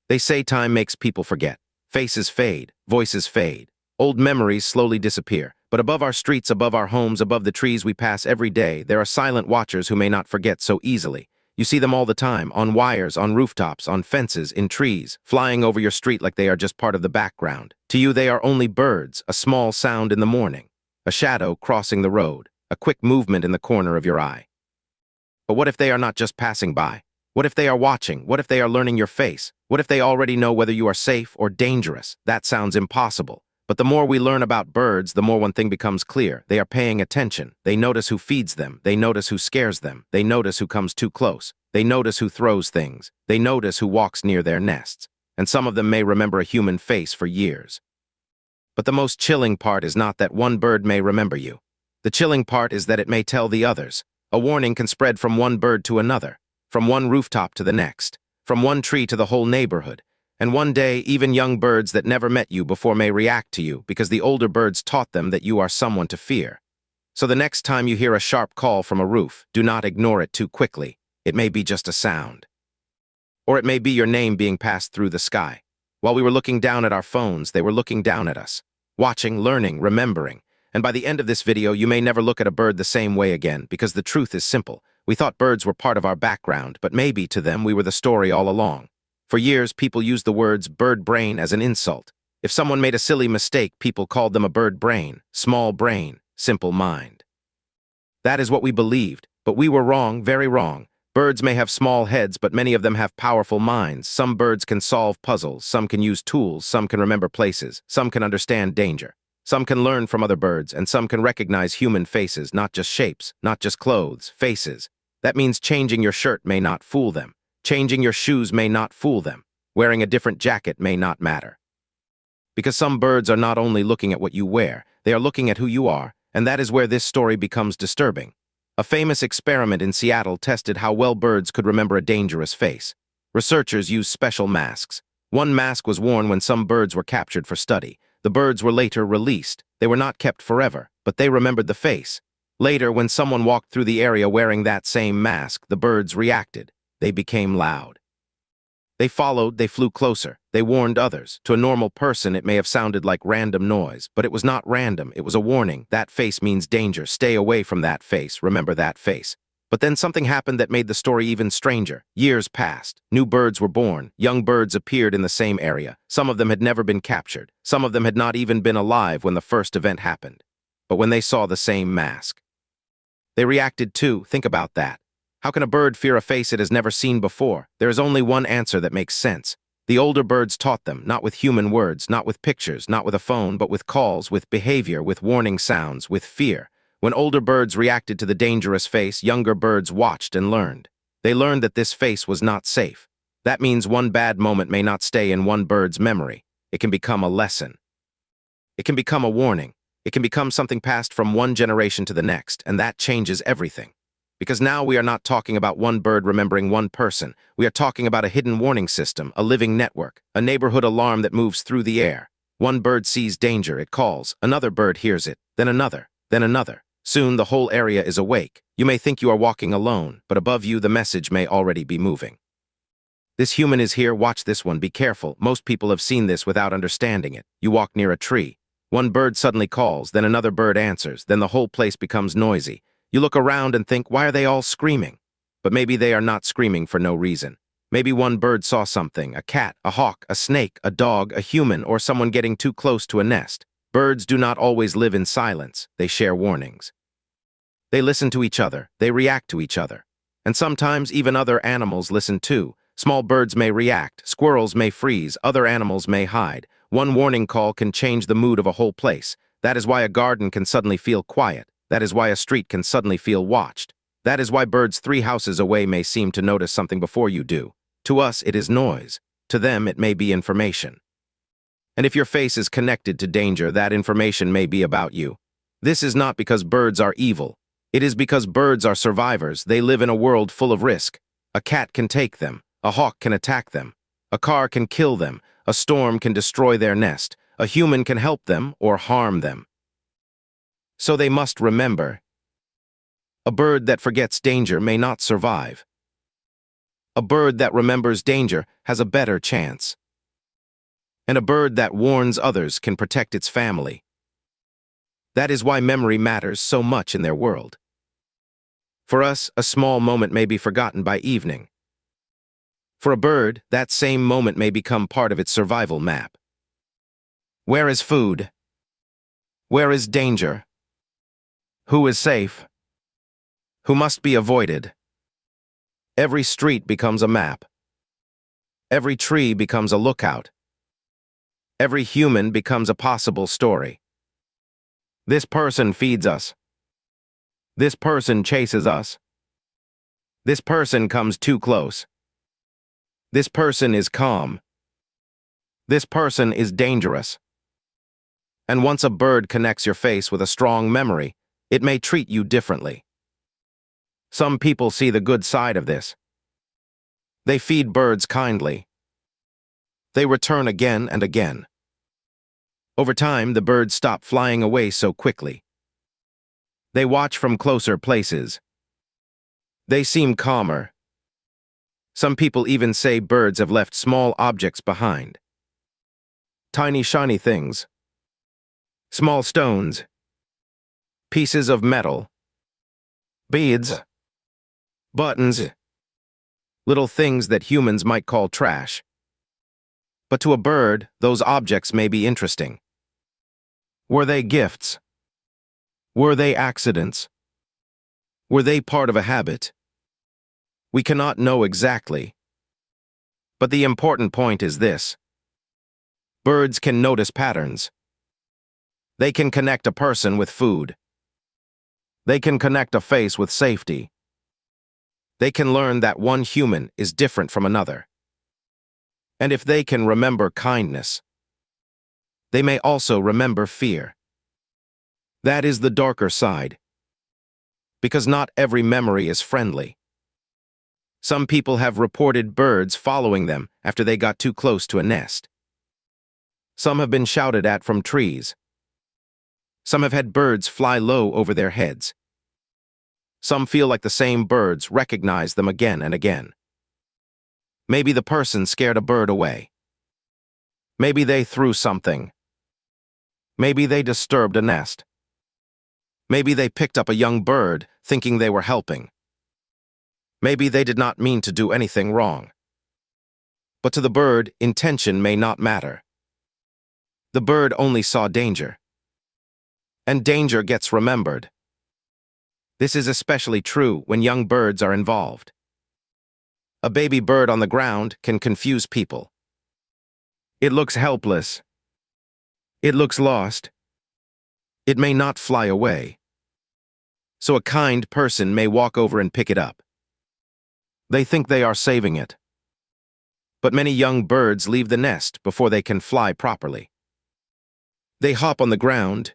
They say time makes people forget. Faces fade, voices fade. Old memories slowly disappear. But above our streets, above our homes, above the trees we pass every day, there are silent watchers who may not forget so easily. You see them all the time, on wires, on rooftops, on fences, in trees, flying over your street like they are just part of the background. To you, they are only birds, a small sound in the morning, a shadow crossing the road, a quick movement in the corner of your eye. But what if they are not just passing by? What if they are watching? What if they are learning your face? What if they already know whether you are safe or dangerous? That sounds impossible. But the more we learn about birds, the more one thing becomes clear. They are paying attention. They notice who feeds them. They notice who scares them. They notice who comes too close. They notice who throws things. They notice who walks near their nests. And some of them may remember a human face for years. But the most chilling part is not that one bird may remember you. The chilling part is that it may tell the others. A warning can spread from one bird to another, from one rooftop to the next, from one tree to the whole neighborhood. And one day, even young birds that never met you before may react to you because the older birds taught them that you are someone to fear. So the next time you hear a sharp call from a roof, do not ignore it too quickly. It may be just a sound. Or it may be your name being passed through the sky. While we were looking down at our phones, they were looking down at us, watching, learning, remembering. And by the end of this video, you may never look at a bird the same way again, because the truth is simple. We thought birds were part of our background, but maybe to them we were the story all along. For years, people used the words bird brain as an insult. If someone made a silly mistake, people called them a bird brain, small brain, simple mind. That is what we believed, but we were wrong, very wrong. Birds may have small heads, but many of them have powerful minds. Some birds can solve puzzles, some can use tools, some can remember places, some can understand danger. Some can learn from other birds, and some can recognize human faces, not just shapes, not just clothes, faces. That means changing your shirt may not fool them. Changing your shoes may not fool them. Wearing a different jacket may not matter. Because some birds are not only looking at what you wear, they are looking at who you are, and that is where this story becomes disturbing. A famous experiment in Seattle tested how well birds could remember a dangerous face. Researchers used special masks. One mask was worn when some birds were captured for study. The birds were later released. They were not kept forever, but they remembered the face. Later, when someone walked through the area wearing that same mask, the birds reacted. They became loud. They followed, they flew closer, they warned others. To a normal person, it may have sounded like random noise, but it was not random, it was a warning. That face means danger, stay away from that face, remember that face. But then something happened that made the story even stranger. Years passed, new birds were born, young birds appeared in the same area. Some of them had never been captured, some of them had not even been alive when the first event happened. But when they saw the same mask, they reacted too. Think about that. How can a bird fear a face it has never seen before? There is only one answer that makes sense. The older birds taught them, not with human words, not with pictures, not with a phone, but with calls, with behavior, with warning sounds, with fear. When older birds reacted to the dangerous face, younger birds watched and learned. They learned that this face was not safe. That means one bad moment may not stay in one bird's memory. It can become a lesson. It can become a warning. It can become something passed from one generation to the next, and that changes everything. Because now we are not talking about one bird remembering one person. We are talking about a hidden warning system, a living network, a neighborhood alarm that moves through the air. One bird sees danger, it calls. Another bird hears it, then another, then another. Soon the whole area is awake. You may think you are walking alone, but above you the message may already be moving. This human is here, watch this one, be careful. Most people have seen this without understanding it. You walk near a tree. One bird suddenly calls, then another bird answers, then the whole place becomes noisy. You look around and think, why are they all screaming? But maybe they are not screaming for no reason. Maybe one bird saw something, a cat, a hawk, a snake, a dog, a human, or someone getting too close to a nest. Birds do not always live in silence. They share warnings. They listen to each other. They react to each other. And sometimes even other animals listen too. Small birds may react, squirrels may freeze, other animals may hide. One warning call can change the mood of a whole place. That is why a garden can suddenly feel quiet. That is why a street can suddenly feel watched. That is why birds 3 houses away may seem to notice something before you do. To us, it is noise. To them, it may be information. And if your face is connected to danger, that information may be about you. This is not because birds are evil. It is because birds are survivors. They live in a world full of risk. A cat can take them. A hawk can attack them. A car can kill them. A storm can destroy their nest. A human can help them or harm them. So they must remember. A bird that forgets danger may not survive. A bird that remembers danger has a better chance. And a bird that warns others can protect its family. That is why memory matters so much in their world. For us, a small moment may be forgotten by evening. For a bird, that same moment may become part of its survival map. Where is food? Where is danger? Who is safe? Who must be avoided? Every street becomes a map. Every tree becomes a lookout. Every human becomes a possible story. This person feeds us. This person chases us. This person comes too close. This person is calm. This person is dangerous. And once a bird connects your face with a strong memory, it may treat you differently. Some people see the good side of this. They feed birds kindly. They return again and again. Over time, the birds stop flying away so quickly. They watch from closer places. They seem calmer. Some people even say birds have left small objects behind. Tiny shiny things. Small stones. Pieces of metal. Beads. Buttons. Little things that humans might call trash. But to a bird, those objects may be interesting. Were they gifts? Were they accidents? Were they part of a habit? We cannot know exactly. But the important point is this. Birds can notice patterns. They can connect a person with food. They can connect a face with safety. They can learn that one human is different from another. And if they can remember kindness, they may also remember fear. That is the darker side. Because not every memory is friendly. Some people have reported birds following them after they got too close to a nest. Some have been shouted at from trees. Some have had birds fly low over their heads. Some feel like the same birds recognize them again and again. Maybe the person scared a bird away. Maybe they threw something. Maybe they disturbed a nest. Maybe they picked up a young bird thinking they were helping. Maybe they did not mean to do anything wrong. But to the bird, intention may not matter. The bird only saw danger. And danger gets remembered. This is especially true when young birds are involved. A baby bird on the ground can confuse people. It looks helpless. It looks lost. It may not fly away. So a kind person may walk over and pick it up. They think they are saving it. But many young birds leave the nest before they can fly properly. They hop on the ground.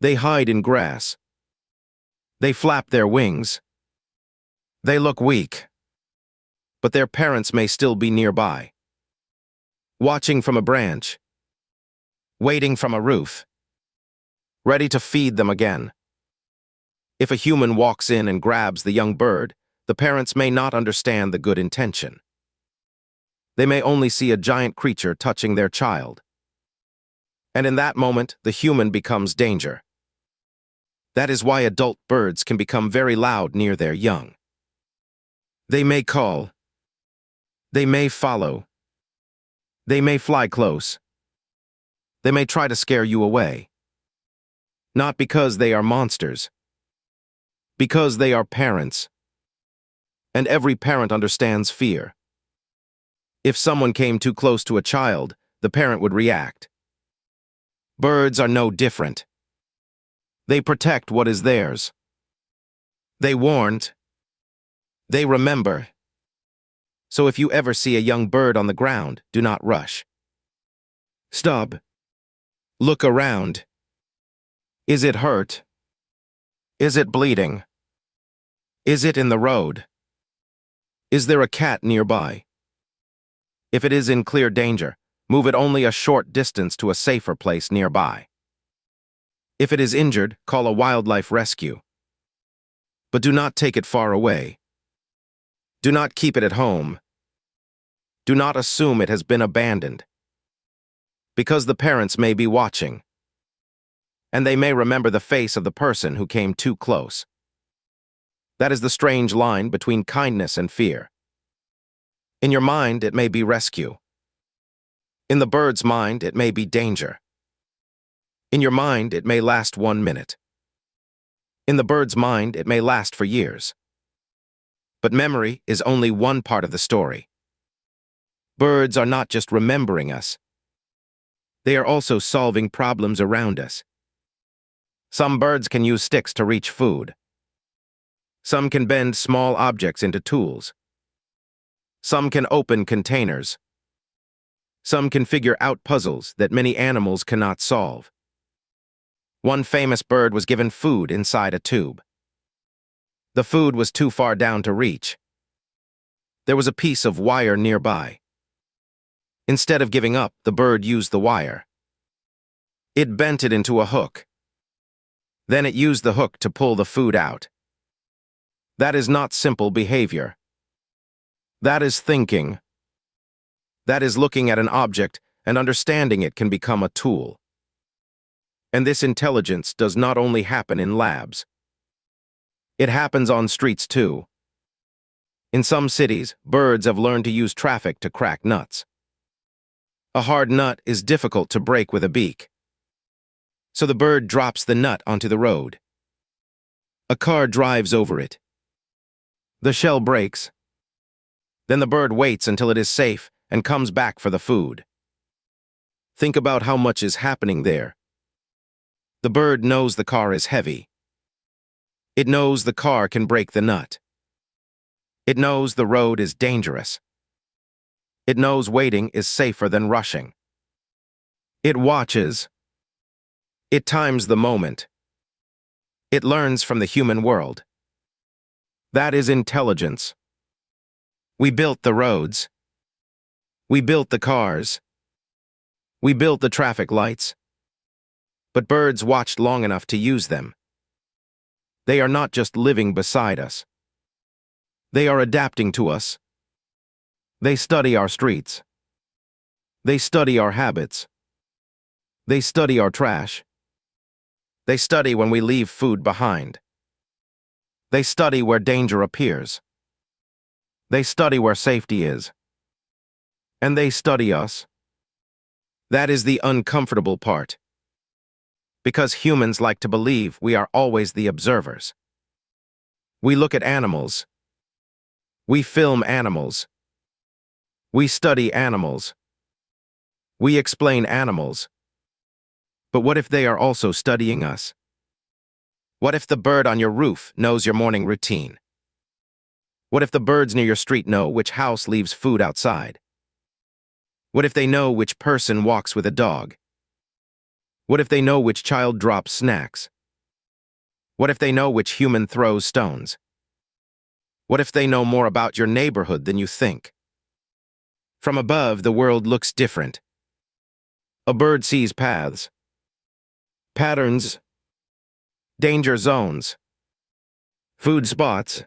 They hide in grass. They flap their wings. They look weak. But their parents may still be nearby, watching from a branch, waiting from a roof, ready to feed them again. If a human walks in and grabs the young bird, the parents may not understand the good intention. They may only see a giant creature touching their child. And in that moment, the human becomes danger. That is why adult birds can become very loud near their young. They may call. They may follow. They may fly close. They may try to scare you away. Not because they are monsters. Because they are parents. And every parent understands fear. If someone came too close to a child, the parent would react. Birds are no different. They protect what is theirs. They warned. They remember. So if you ever see a young bird on the ground, do not rush. Stop. Look around. Is it hurt? Is it bleeding? Is it in the road? Is there a cat nearby? If it is in clear danger, move it only a short distance to a safer place nearby. If it is injured, call a wildlife rescue. But do not take it far away. Do not keep it at home. Do not assume it has been abandoned. Because the parents may be watching, and they may remember the face of the person who came too close. That is the strange line between kindness and fear. In your mind, it may be rescue. In the bird's mind, it may be danger. In your mind, it may last 1 minute. In the bird's mind, it may last for years. But memory is only one part of the story. Birds are not just remembering us. They are also solving problems around us. Some birds can use sticks to reach food. Some can bend small objects into tools. Some can open containers. Some can figure out puzzles that many animals cannot solve. One famous bird was given food inside a tube. The food was too far down to reach. There was a piece of wire nearby. Instead of giving up, the bird used the wire. It bent it into a hook. Then it used the hook to pull the food out. That is not simple behavior. That is thinking. That is looking at an object and understanding it can become a tool. And this intelligence does not only happen in labs. It happens on streets too. In some cities, birds have learned to use traffic to crack nuts. A hard nut is difficult to break with a beak. So the bird drops the nut onto the road. A car drives over it. The shell breaks. Then the bird waits until it is safe and comes back for the food. Think about how much is happening there. The bird knows the car is heavy. It knows the car can break the nut. It knows the road is dangerous. It knows waiting is safer than rushing. It watches. It times the moment. It learns from the human world. That is intelligence. We built the roads. We built the cars. We built the traffic lights. But birds watched long enough to use them. They are not just living beside us. They are adapting to us. They study our streets. They study our habits. They study our trash. They study when we leave food behind. They study where danger appears. They study where safety is. And they study us. That is the uncomfortable part. Because humans like to believe we are always the observers. We look at animals. We film animals. We study animals. We explain animals. But what if they are also studying us? What if the bird on your roof knows your morning routine? What if the birds near your street know which house leaves food outside? What if they know which person walks with a dog? What if they know which child drops snacks? What if they know which human throws stones? What if they know more about your neighborhood than you think? From above, the world looks different. A bird sees paths, patterns, danger zones, food spots,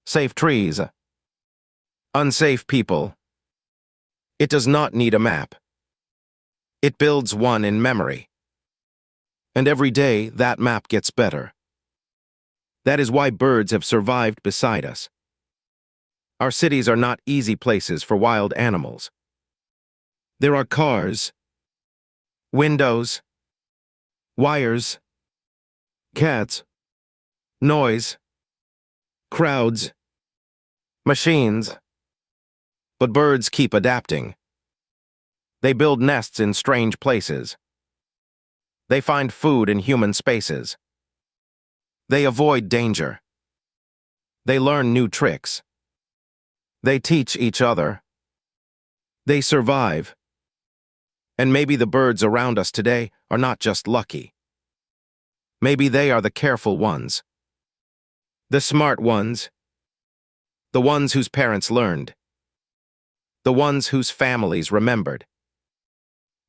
safe trees, unsafe people. It does not need a map. It builds one in memory. And every day, that map gets better. That is why birds have survived beside us. Our cities are not easy places for wild animals. There are cars, windows, wires, cats, noise, crowds, machines. But birds keep adapting. They build nests in strange places. They find food in human spaces. They avoid danger. They learn new tricks. They teach each other. They survive. And maybe the birds around us today are not just lucky. Maybe they are the careful ones. The smart ones. The ones whose parents learned. The ones whose families remembered.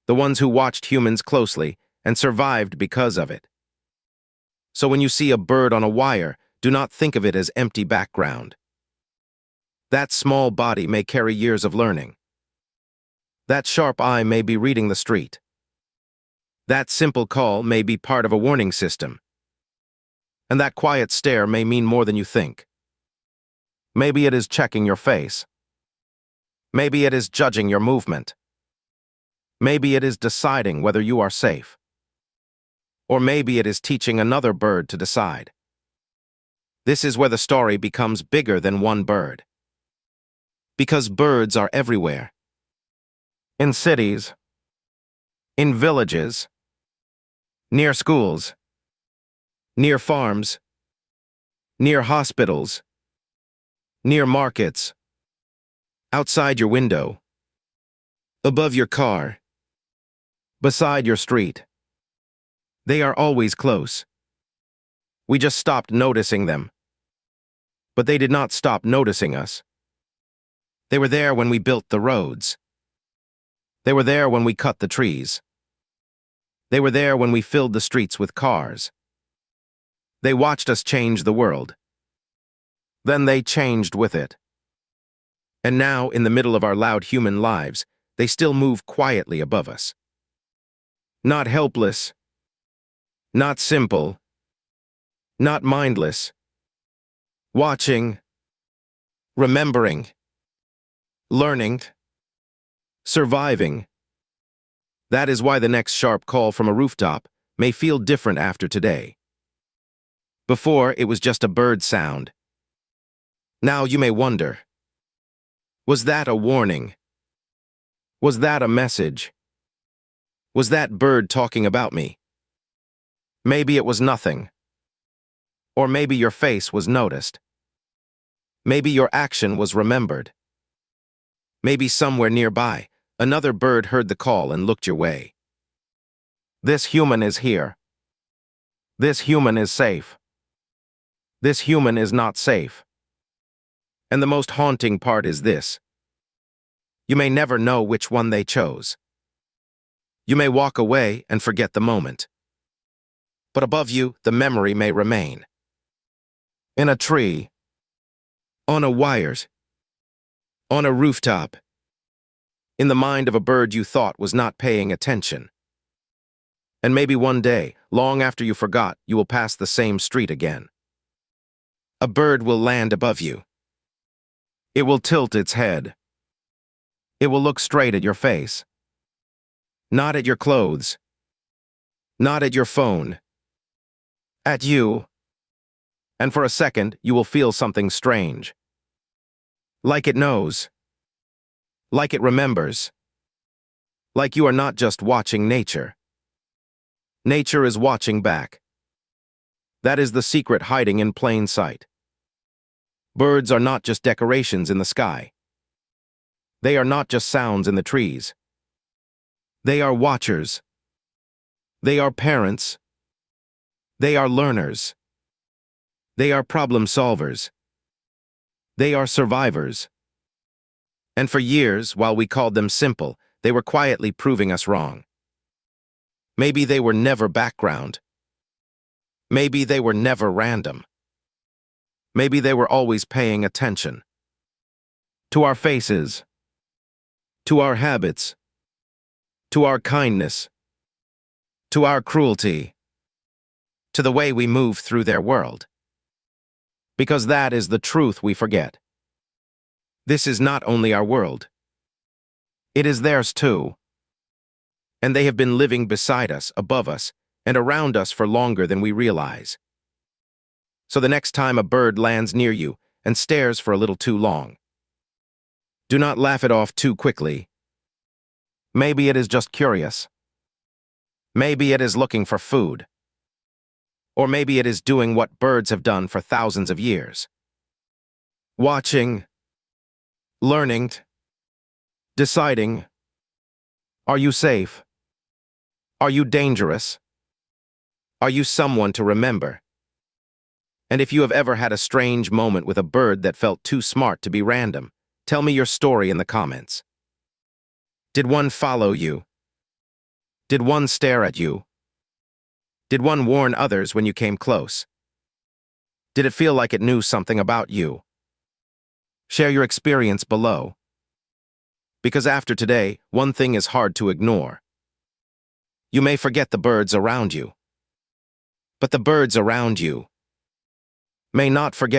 The ones who watched humans closely and survived because of it. So when you see a bird on a wire, do not think of it as empty background. That small body may carry years of learning. That sharp eye may be reading the street. That simple call may be part of a warning system. And that quiet stare may mean more than you think. Maybe it is checking your face. Maybe it is judging your movement. Maybe it is deciding whether you are safe. Or maybe it is teaching another bird to decide. This is where the story becomes bigger than one bird. Because birds are everywhere. In cities, in villages, near schools, near farms, near hospitals, near markets, outside your window, above your car, beside your street. They are always close. We just stopped noticing them. But they did not stop noticing us. They were there when we built the roads. They were there when we cut the trees. They were there when we filled the streets with cars. They watched us change the world. Then they changed with it. And now, in the middle of our loud human lives, they still move quietly above us. Not helpless, not simple, not mindless. Watching, remembering, learning, surviving. That is why the next sharp call from a rooftop may feel different after today. Before, it was just a bird sound. Now you may wonder, was that a warning? Was that a message? Was that bird talking about me? Maybe it was nothing. Or maybe your face was noticed. Maybe your action was remembered. Maybe somewhere nearby, another bird heard the call and looked your way. This human is here. This human is safe. This human is not safe. And the most haunting part is this. You may never know which one they chose. You may walk away and forget the moment. But above you, the memory may remain. In a tree, on a wires, on a rooftop, in the mind of a bird you thought was not paying attention. And maybe one day, long after you forgot, you will pass the same street again. A bird will land above you. It will tilt its head. It will look straight at your face. Not at your clothes. Not at your phone. At you. And for a second, you will feel something strange. Like it knows. Like it remembers. Like you are not just watching nature. Nature is watching back. That is the secret hiding in plain sight. Birds are not just decorations in the sky. They are not just sounds in the trees. They are watchers. They are parents. They are learners. They are problem solvers. They are survivors. And for years, while we called them simple, they were quietly proving us wrong. Maybe they were never background. Maybe they were never random. Maybe they were always paying attention. To our faces. To our habits. To our kindness. To our cruelty. To the way we move through their world. Because that is the truth we forget. This is not only our world. It is theirs too. And they have been living beside us, above us, and around us for longer than we realize. So the next time a bird lands near you and stares for a little too long, do not laugh it off too quickly. Maybe it is just curious. Maybe it is looking for food. Or maybe it is doing what birds have done for thousands of years. Watching, learning, deciding, are you safe? Are you dangerous? Are you someone to remember? And if you have ever had a strange moment with a bird that felt too smart to be random, tell me your story in the comments. Did one follow you? Did one stare at you? Did one warn others when you came close? Did it feel like it knew something about you? Share your experience below. Because after today, one thing is hard to ignore. You may forget the birds around you, but the birds around you may not forget